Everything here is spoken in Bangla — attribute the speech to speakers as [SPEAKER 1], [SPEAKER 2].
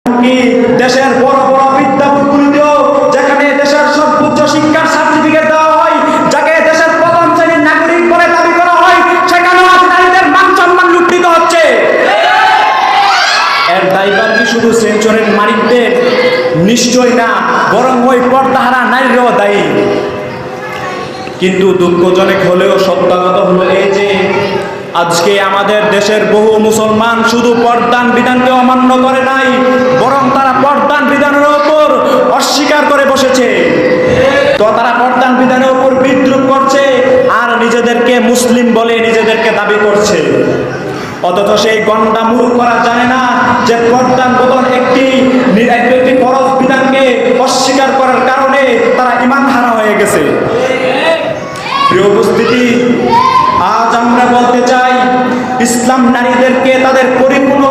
[SPEAKER 1] কি দেশের বড় বড় বিদ্যাপীঠগুলিতেও যেখানে দেশের সর্বোচ্চ শিক্ষার সার্টিফিকেট দেওয়া হয়, যাকে দেশের প্রথম শ্রেণীর নাগরিক বলে দাবি করা হয়, সেখানেও আজ নারীদের মান সম্মান লুণ্ঠিত হচ্ছে। এর দায়ভার কি শুধু সেঞ্চুরির মালিকদের? নিশ্চয় না, বরং ওই পর্দাহারা নারীরাও দায়ী। কিন্তু দুঃখজনক হলেও সত্যাগত হলো এই যে আজকে আমাদের দেশের বহু মুসলমান শুধু পর্দান বিধানকে অমান্য করে নাই, বরং তারা পর্দান বিধানের ওপর অস্বীকার করে বসেছে। তো তারা পর্দান বিধানের ওপর বিদ্রুপ করছে আর নিজেদেরকে মুসলিম বলে নিজেদেরকে দাবি করছে। অথচ সেই গন্ডা মূর্খরা জানে না যে পর্দান বদল একটি ফরজ বিধানকে অস্বীকার করার কারণে তারা ঈমান হারা হয়ে গেছে। প্রিয় উপস্থিতি, আজ আমরা বলতে চাই ইসলাম নারীদেরকে তাদের পরিপূর্ণ